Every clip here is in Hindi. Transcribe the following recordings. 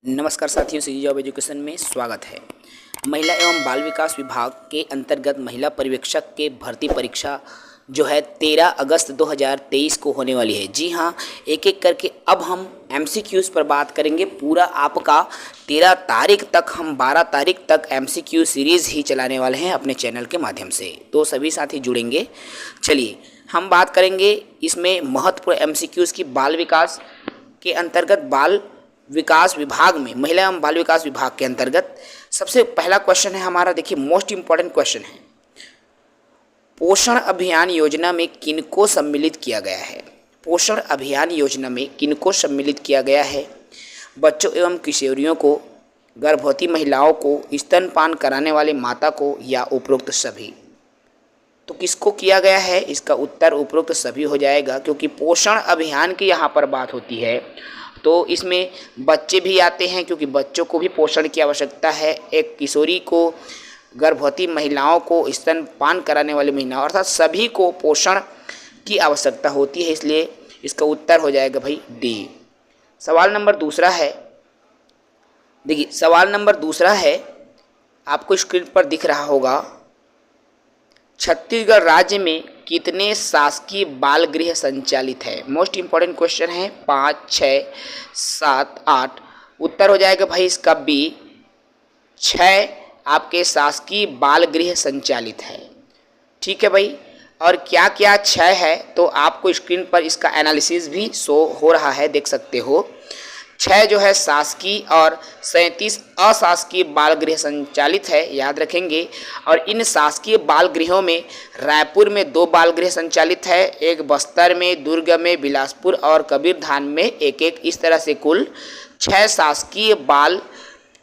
नमस्कार साथियों, सी जॉब एजुकेशन में स्वागत है। महिला एवं बाल विकास विभाग के अंतर्गत महिला पर्यवेक्षक के भर्ती परीक्षा जो है 13 अगस्त 2023 को होने वाली है। जी हाँ, एक एक करके अब हम MCQs पर बात करेंगे। पूरा आपका 13 तारीख तक, हम 12 तारीख तक MCQ सीरीज़ ही चलाने वाले हैं अपने चैनल के माध्यम से, तो सभी साथी जुड़ेंगे। चलिए हम बात करेंगे इसमें महत्वपूर्ण MCQs की। बाल विकास के अंतर्गत, बाल विकास विभाग में, महिला एवं बाल विकास विभाग के अंतर्गत सबसे पहला क्वेश्चन है हमारा, देखिए मोस्ट इंपॉर्टेंट क्वेश्चन है। पोषण अभियान योजना में किनको सम्मिलित किया गया है? पोषण अभियान योजना में किनको सम्मिलित किया गया है? बच्चों एवं किशोरियों को, गर्भवती महिलाओं को, स्तनपान कराने वाले माता को, या उपरोक्त सभी? तो किसको किया गया है? इसका उत्तर उपरोक्त सभी हो जाएगा, क्योंकि पोषण अभियान की यहाँ पर बात होती है तो इसमें बच्चे भी आते हैं, क्योंकि बच्चों को भी पोषण की आवश्यकता है। एक किशोरी को, गर्भवती महिलाओं को, स्तनपान कराने वाली महिलाओं, अर्थात सभी को पोषण की आवश्यकता होती है, इसलिए इसका उत्तर हो जाएगा भाई डी। सवाल नंबर दूसरा है, देखिए सवाल नंबर दूसरा है, आपको स्क्रीन पर दिख रहा होगा। छत्तीसगढ़ राज्य में कितने शासकीय बाल गृह संचालित है? मोस्ट इंपॉर्टेंट क्वेश्चन है। 5, 6, 7, 8। उत्तर हो जाएगा भाई इसका बी, 6 आपके शासकीय बाल गृह संचालित है। ठीक है भाई, और क्या क्या 6 है तो आपको स्क्रीन पर इसका एनालिसिस भी शो हो रहा है, देख सकते हो। 6 जो है शासकीय और 37 अशासकीय बाल गृह संचालित है, याद रखेंगे। और इन शासकीय बाल गृहों में रायपुर में 2 बाल गृह संचालित है, एक बस्तर में, दुर्ग में, बिलासपुर और कबीरधाम में एक एक। इस तरह से कुल 6 शासकीय बाल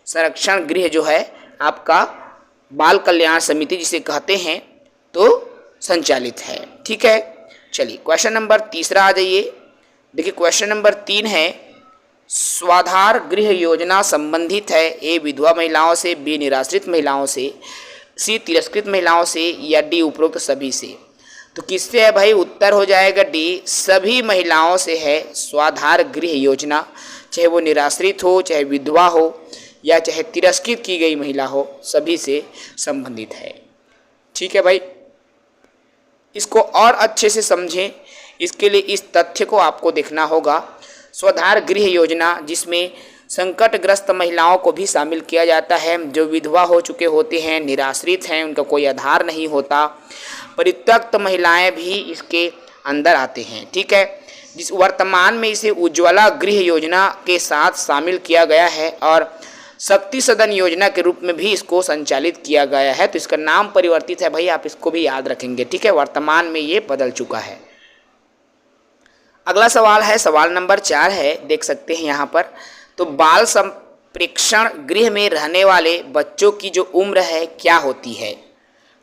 संरक्षण गृह जो है आपका बाल कल्याण समिति जिसे कहते हैं तो संचालित है। ठीक है, चलिए क्वेश्चन नंबर तीसरा आ जाइए। देखिए क्वेश्चन नंबर 3 है, स्वाधार गृह योजना संबंधित है ए विधवा महिलाओं से, बी निराश्रित महिलाओं से, सी तिरस्कृत महिलाओं से, या डी उपरोक्त सभी से? तो किससे है भाई? उत्तर हो जाएगा डी, सभी महिलाओं से है स्वाधार गृह योजना, चाहे वो निराश्रित हो, चाहे विधवा हो, या चाहे तिरस्कृत की गई महिला हो, सभी से संबंधित है। ठीक है भाई, इसको और अच्छे से समझें, इसके लिए इस तथ्य को आपको देखना होगा। स्वाधार गृह योजना जिसमें संकटग्रस्त महिलाओं को भी शामिल किया जाता है, जो विधवा हो चुके होते हैं, निराश्रित हैं, उनका कोई आधार नहीं होता, परित्यक्त महिलाएं भी इसके अंदर आते हैं। ठीक है, जिस वर्तमान में इसे उज्ज्वला गृह योजना के साथ शामिल किया गया है और शक्ति सदन योजना के रूप में भी इसको संचालित किया गया है, तो इसका नाम परिवर्तित है भाई, आप इसको भी याद रखेंगे। ठीक है, वर्तमान में ये बदल चुका है। अगला सवाल है, सवाल नंबर 4 है, देख सकते हैं यहाँ पर। तो बाल संप्रेक्षण गृह में रहने वाले बच्चों की जो उम्र है क्या होती है?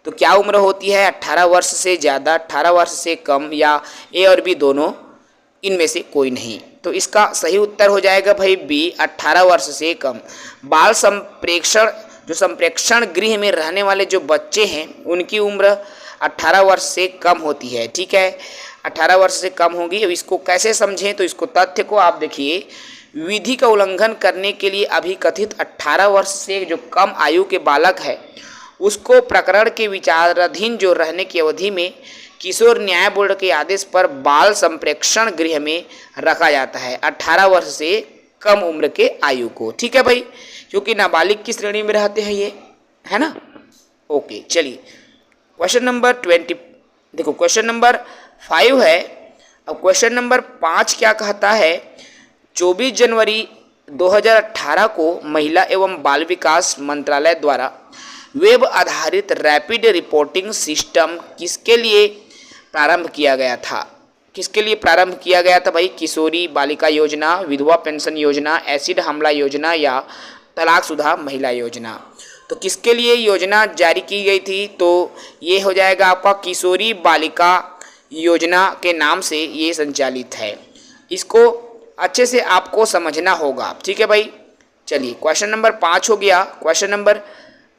तो क्या उम्र होती है? 18 वर्ष से ज़्यादा, 18 वर्ष से कम, या ए और बी दोनों, इनमें से कोई नहीं? तो इसका सही उत्तर हो जाएगा भाई बी, 18 वर्ष से कम। बाल संप्रेक्षण, जो संप्रेक्षण गृह में रहने वाले जो बच्चे हैं उनकी उम्र 18 वर्ष से कम होती है। ठीक है, 18 वर्ष से कम होगी। अब इसको कैसे समझें? तो इसको तथ्य को आप देखिए, विधि का उल्लंघन करने के लिए अभी कथित 18 वर्ष से जो कम आयु के बालक है उसको प्रकरण के विचाराधीन जो रहने की अवधि में किशोर न्याय बोर्ड के आदेश पर बाल संप्रेक्षण गृह में रखा जाता है 18 वर्ष से कम उम्र के आयु को। ठीक है भाई, क्योंकि नाबालिग की श्रेणी में रहते हैं ये, है ना। ओके, चलिए क्वेश्चन नंबर 20, देखो क्वेश्चन नंबर 5 है। अब क्वेश्चन नंबर 5 क्या कहता है? 24 जनवरी 2018 को महिला एवं बाल विकास मंत्रालय द्वारा वेब आधारित रैपिड रिपोर्टिंग सिस्टम किसके लिए प्रारंभ किया गया था? किसके लिए प्रारंभ किया गया था भाई? किशोरी बालिका योजना, विधवा पेंशन योजना, एसिड हमला योजना, या तलाकशुदा महिला योजना? तो किसके लिए योजना जारी की गई थी? तो ये हो जाएगा आपका किशोरी बालिका योजना के नाम से ये संचालित है। इसको अच्छे से आपको समझना होगा। ठीक है भाई, चलिए क्वेश्चन नंबर 5 हो गया। क्वेश्चन नंबर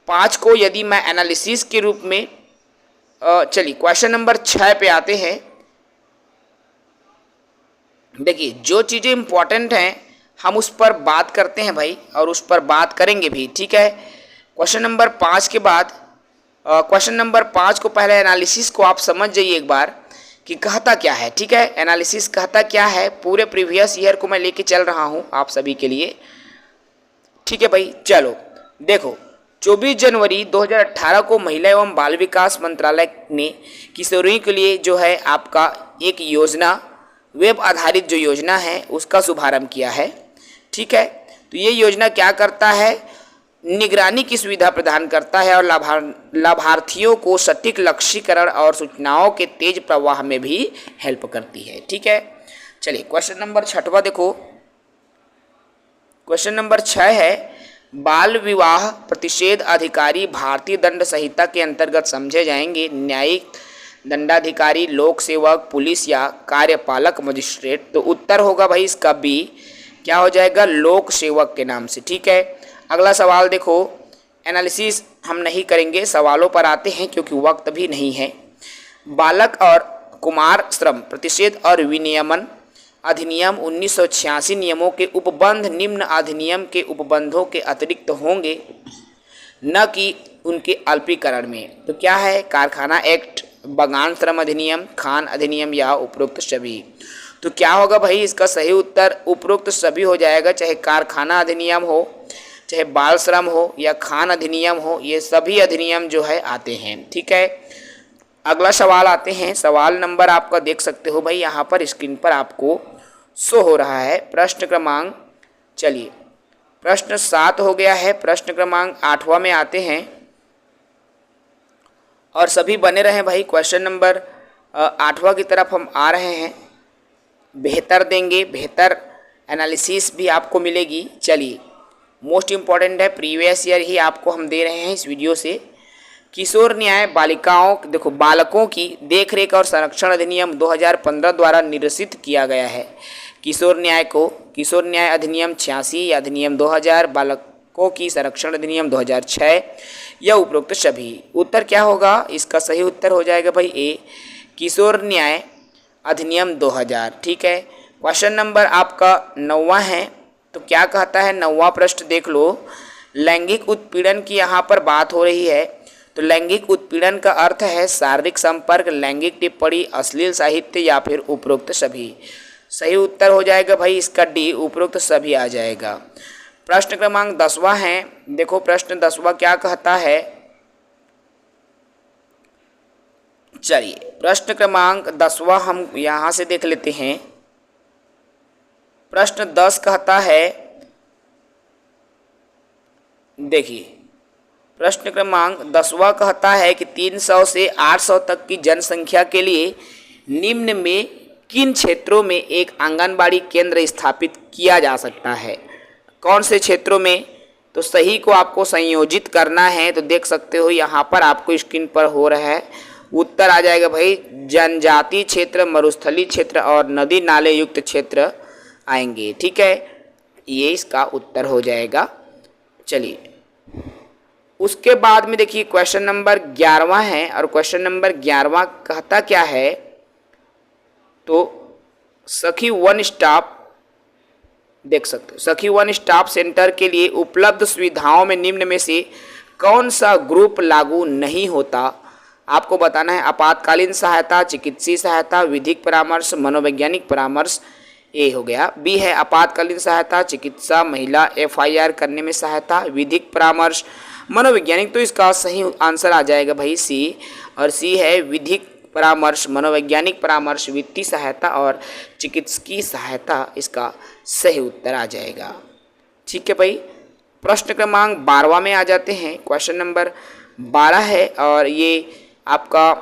5 को यदि मैं एनालिसिस के रूप में, चलिए क्वेश्चन नंबर 6 पे आते हैं। देखिए जो चीज़ें इंपॉर्टेंट हैं हम उस पर बात करते हैं भाई, और उस पर बात करेंगे भी, ठीक है। क्वेश्चन नंबर 5 के बाद क्वेश्चन नंबर 5 को पहले एनालिसिस को आप समझ जाइए एक बार कि कहता क्या है, ठीक है। एनालिसिस कहता क्या है, पूरे प्रीवियस ईयर को मैं लेके चल रहा हूं आप सभी के लिए, ठीक है भाई। चलो देखो, 24 जनवरी 2018 को महिला एवं बाल विकास मंत्रालय ने किशोरियों के लिए जो है आपका एक योजना, वेब आधारित जो योजना है उसका शुभारंभ किया है, ठीक है। तो ये योजना क्या करता है, निगरानी की सुविधा प्रदान करता है और लाभार्थियों को सटीक लक्ष्यीकरण और सूचनाओं के तेज प्रवाह में भी हेल्प करती है, ठीक है। चलिए क्वेश्चन नंबर 6वां देखो। क्वेश्चन नंबर 6 है, बाल विवाह प्रतिषेध अधिकारी भारतीय दंड संहिता के अंतर्गत समझे जाएंगे। न्यायिक दंडाधिकारी, लोक सेवक, पुलिस या कार्यपालक मजिस्ट्रेट। तो उत्तर होगा भाई इसका बी, क्या हो जाएगा, लोक सेवक के नाम से, ठीक है। अगला सवाल देखो, एनालिसिस हम नहीं करेंगे, सवालों पर आते हैं क्योंकि वक्त भी नहीं है। बालक और कुमार श्रम प्रतिषेध और विनियमन अधिनियम 1986 नियमों के उपबंध निम्न अधिनियम के उपबंधों के अतिरिक्त होंगे, न कि उनके अल्पीकरण में। तो क्या है, कारखाना एक्ट, बगान श्रम अधिनियम, खान अधिनियम या उपरोक्त सभी। तो क्या होगा भाई इसका सही उत्तर उपरोक्त सभी हो जाएगा, चाहे कारखाना अधिनियम हो, चाहे बाल श्रम हो या खान अधिनियम हो, ये सभी अधिनियम जो है आते हैं, ठीक है। अगला सवाल आते हैं, सवाल नंबर आपका देख सकते हो भाई यहाँ पर स्क्रीन पर आपको शो हो रहा है। प्रश्न क्रमांक, चलिए प्रश्न 7 हो गया है, प्रश्न क्रमांक 8वां में आते हैं और सभी बने रहे भाई। क्वेश्चन नंबर 8वां की तरफ हम आ रहे हैं, बेहतर देंगे, बेहतर एनालिसिस भी आपको मिलेगी। चलिए मोस्ट इम्पॉर्टेंट है, प्रीवियस ईयर ही आपको हम दे रहे हैं इस वीडियो से। किशोर न्याय बालिकाओं, देखो बालकों की देखरेख और संरक्षण अधिनियम 2015 द्वारा निरसित किया गया है। किशोर न्याय को किशोर न्याय अधिनियम 86 या अधिनियम 2000, बालकों की संरक्षण अधिनियम 2006 या उपरोक्त सभी। उत्तर क्या होगा, इसका सही उत्तर हो जाएगा भाई ए, किशोर न्याय अधिनियम 2000, ठीक है। क्वेश्चन नंबर आपका 9वां है, तो क्या कहता है 9वां प्रश्न देख लो। लैंगिक उत्पीड़न की यहाँ पर बात हो रही है, तो लैंगिक उत्पीड़न का अर्थ है शारीरिक संपर्क, लैंगिक टिप्पणी, अश्लील साहित्य या फिर उपरोक्त सभी। सही उत्तर हो जाएगा भाई इसका डी, उपरोक्त सभी आ जाएगा। प्रश्न क्रमांक 10वां है, देखो प्रश्न 10वां क्या कहता है। चलिए प्रश्न क्रमांक 10वां हम यहाँ से देख लेते हैं। प्रश्न 10 कहता है, देखिए प्रश्न क्रमांक 10वां कहता है कि 300 से 800 तक की जनसंख्या के लिए निम्न में किन क्षेत्रों में एक आंगनबाड़ी केंद्र स्थापित किया जा सकता है। कौन से क्षेत्रों में, तो सही को आपको संयोजित करना है। तो देख सकते हो यहाँ पर आपको स्क्रीन पर हो रहा है, उत्तर आ जाएगा भाई जनजातीय क्षेत्र, मरुस्थलीय क्षेत्र और नदी नाले युक्त क्षेत्र आएंगे, ठीक है। ये इसका उत्तर हो जाएगा। चलिए उसके बाद में देखिए क्वेश्चन नंबर 11वां है, और क्वेश्चन नंबर 11वां कहता क्या है, तो सखी वन स्टॉप, देख सकते हो सखी वन स्टॉप सेंटर के लिए उपलब्ध सुविधाओं में निम्न में से कौन सा ग्रुप लागू नहीं होता। आपको बताना है आपातकालीन सहायता, चिकित्सीय सहायता, विधिक परामर्श, मनोवैज्ञानिक परामर्श। ए हो गया। बी है आपातकालीन सहायता, चिकित्सा, महिला FIR करने में सहायता, विधिक परामर्श, मनोवैज्ञानिक। तो इसका सही आंसर आ जाएगा भाई सी, और सी है विधिक परामर्श, मनोवैज्ञानिक परामर्श, वित्तीय सहायता और चिकित्सकीय सहायता, इसका सही उत्तर आ जाएगा, ठीक है भाई। प्रश्न क्रमांक 12वां में आ जाते हैं। क्वेश्चन नंबर 12 है और ये आपका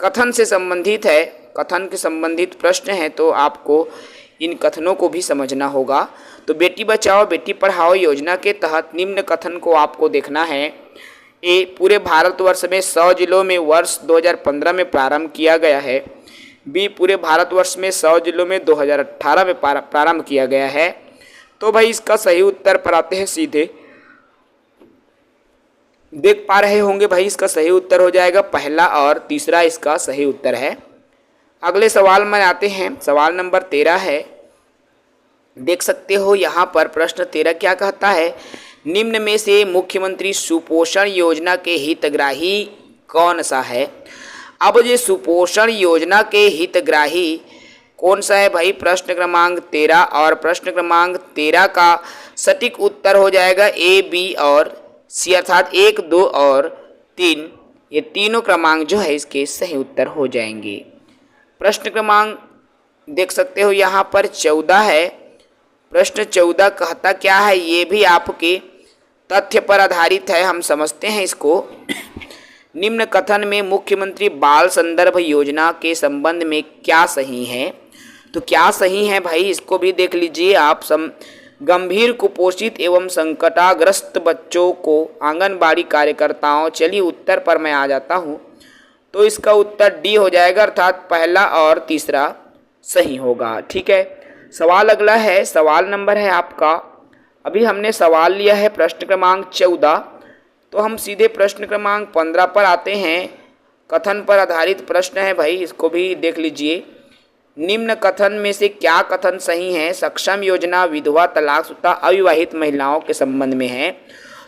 कथन से संबंधित है, कथन के संबंधित प्रश्न है, तो आपको इन कथनों को भी समझना होगा। तो बेटी बचाओ बेटी पढ़ाओ योजना के तहत निम्न कथन को आपको देखना है। ए, पूरे भारतवर्ष में 100 जिलों में वर्ष 2015 में प्रारंभ किया गया है। बी, पूरे भारतवर्ष में 100 जिलों में 2018 में प्रारंभ किया गया है। तो भाई इसका सही उत्तर पर आते हैं सीधे, देख पा रहे होंगे भाई इसका सही उत्तर हो जाएगा पहला और तीसरा इसका सही उत्तर है। अगले सवाल में आते हैं, सवाल नंबर 13 है। देख सकते हो यहाँ पर प्रश्न 13 क्या कहता है, निम्न में से मुख्यमंत्री सुपोषण योजना के हितग्राही कौन सा है। अब ये सुपोषण योजना के हितग्राही कौन सा है भाई, प्रश्न क्रमांक 13, और प्रश्न क्रमांक 13 का सटीक उत्तर हो जाएगा ए, बी और सी, अर्थात 1, 2 और 3, ये तीनों क्रमांक जो है इसके सही उत्तर हो जाएंगे। प्रश्न क्रमांक देख सकते हो यहाँ पर 14 है। प्रश्न 14 कहता क्या है, ये भी आपके तथ्य पर आधारित है, हम समझते हैं इसको। निम्न कथन में मुख्यमंत्री बाल संदर्भ योजना के संबंध में क्या सही है। तो क्या सही है भाई, इसको भी देख लीजिए आप। गंभीर कुपोषित एवं संकटाग्रस्त बच्चों को आंगनबाड़ी कार्यकर्ताओं, चलिए उत्तर पर मैं आ जाता हूँ। तो इसका उत्तर डी हो जाएगा, अर्थात पहला और तीसरा सही होगा। ठीक है, सवाल अगला है, सवाल नंबर है आपका, अभी हमने सवाल लिया है प्रश्न क्रमांक 14, तो हम सीधे प्रश्न क्रमांक 15 पर आते हैं। कथन पर आधारित प्रश्न है भाई, इसको भी देख लीजिए। निम्न कथन में से क्या कथन सही है। सक्षम योजना विधवा, तलाकशुदा, अविवाहित महिलाओं के संबंध में है।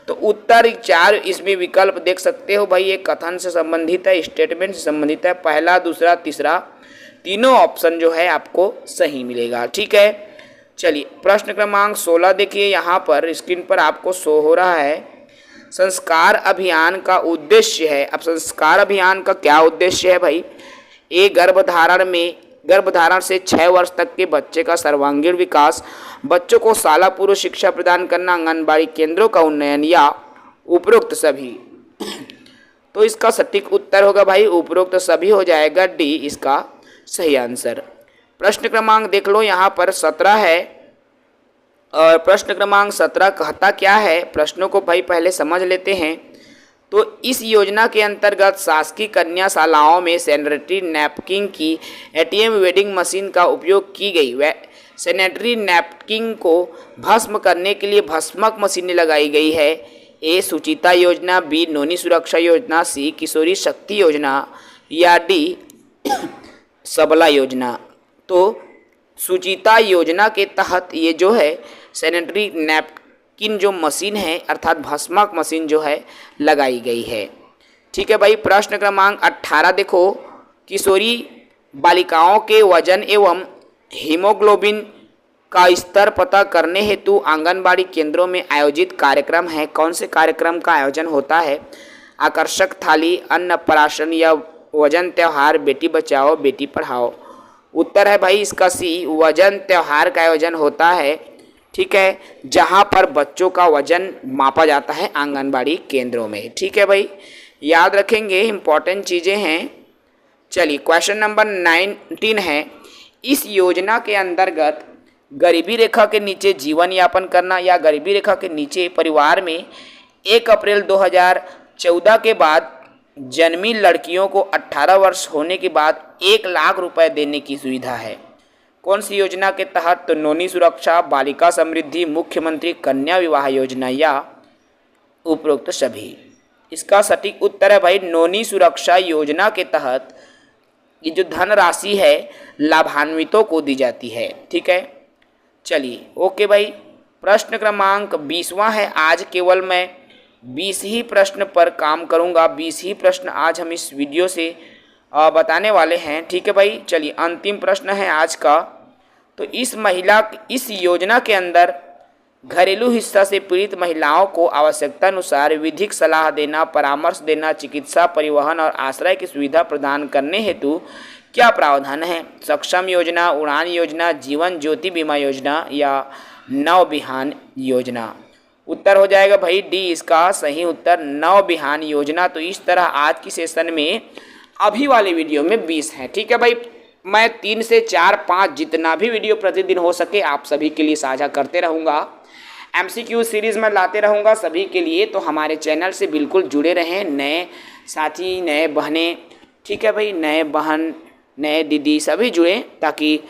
तो उत्तर 4 इसमें विकल्प देख सकते हो भाई, ये कथन से संबंधित है, स्टेटमेंट से संबंधित है। पहला, दूसरा, तीसरा, तीनों ऑप्शन जो है आपको सही मिलेगा। ठीक है, चलिए प्रश्न क्रमांक 16 देखिए, यहाँ पर स्क्रीन पर आपको शो हो रहा है। संस्कार अभियान का उद्देश्य है। अब संस्कार अभियान का क्या उद्देश्य है भाई, ए, गर्भधारण से 6 वर्ष तक के बच्चे का सर्वांगीण विकास, बच्चों को शाला पूर्व शिक्षा प्रदान करना, आंगनबाड़ी केंद्रों का उन्नयन, या उपरोक्त सभी। तो इसका सटीक उत्तर होगा भाई उपरोक्त सभी हो जाएगा, डी इसका सही आंसर। प्रश्न क्रमांक देख लो, यहाँ पर 17 है, और प्रश्न क्रमांक 17 कहता क्या है, प्रश्नों को भाई पहले समझ लेते हैं। तो इस योजना के अंतर्गत शासकीय कन्याशालाओं में सैनिटरी नैपकिन की एटीएम वेंडिंग मशीन का उपयोग की गई। वह सैनिटरी नैपकिन को भस्म करने के लिए भस्मक मशीनें लगाई गई है। ए, सुचिता योजना, बी, नोनी सुरक्षा योजना, सी, किशोरी शक्ति योजना, या डी, सबला योजना। तो सुचिता योजना के तहत ये जो है सैनिटरी नैपकिन जो मशीन है, अर्थात भस्मक मशीन जो है लगाई गई है। ठीक है भाई, प्रश्न क्रमांक 18 देखो, किशोरी बालिकाओं के वजन एवं हीमोग्लोबिन का स्तर पता करने हेतु आंगनबाड़ी केंद्रों में आयोजित कार्यक्रम है। कौन से कार्यक्रम का आयोजन होता है। आकर्षक थाली, अन्नप्राशन, या वजन त्योहार, बेटी बचाओ बेटी पढ़ाओ। उत्तर है भाई इसका सी, वजन त्योहार का आयोजन होता है। ठीक है, जहां पर बच्चों का वजन मापा जाता है आंगनबाड़ी केंद्रों में। ठीक है भाई, याद रखेंगे, इंपॉर्टेंट चीज़ें हैं। चलिए क्वेश्चन नंबर 19 है, इस योजना के अंतर्गत गरीबी रेखा के नीचे जीवन यापन करना या गरीबी रेखा के नीचे परिवार में 1 अप्रैल 2014 के बाद जन्मी लड़कियों को 18 वर्ष होने के बाद 1 लाख रुपए देने की सुविधा है। कौन सी योजना के तहत। तो नोनी सुरक्षा, बालिका समृद्धि, मुख्यमंत्री कन्या विवाह योजना, या उपरोक्त सभी। इसका सटीक उत्तर है भाई नोनी सुरक्षा योजना के तहत ये जो धनराशि है लाभान्वितों को दी जाती है। ठीक है, चलिए ओके भाई। प्रश्न क्रमांक 20वां है। आज केवल मैं 20 ही प्रश्न पर काम करूंगा, 20 ही प्रश्न आज हम इस वीडियो से बताने वाले हैं। ठीक है भाई, चलिए अंतिम प्रश्न है आज का। तो इस योजना के अंदर घरेलू हिस्सा से पीड़ित महिलाओं को आवश्यकता अनुसार विधिक सलाह देना, परामर्श देना, चिकित्सा, परिवहन और आश्रय की सुविधा प्रदान करने हेतु क्या प्रावधान है। सक्षम योजना, उड़ान योजना, जीवन ज्योति बीमा योजना, या नव बिहान योजना। उत्तर हो जाएगा भाई डी इसका सही उत्तर, नव बिहान योजना। तो इस तरह आज की सेशन में अभी वाले वीडियो में 20 हैं। ठीक है भाई, मैं 3 से 4, 5 जितना भी वीडियो प्रतिदिन हो सके आप सभी के लिए साझा करते रहूँगा। MCQ सीरीज़ में लाते रहूँगा सभी के लिए। तो हमारे चैनल से बिल्कुल जुड़े रहें, नए साथी, नए बहनें, ठीक है भाई, नए बहन, नए दीदी सभी जुड़ें, ताकि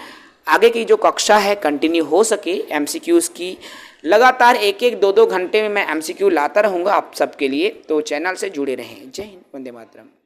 आगे की जो कक्षा है कंटिन्यू हो सके। MCQs की लगातार 1-1, 2-2 घंटे में मैं MCQ लाता रहूँगा आप सबके लिए। तो चैनल से जुड़े रहें। जय हिंद, वंदे मातरम।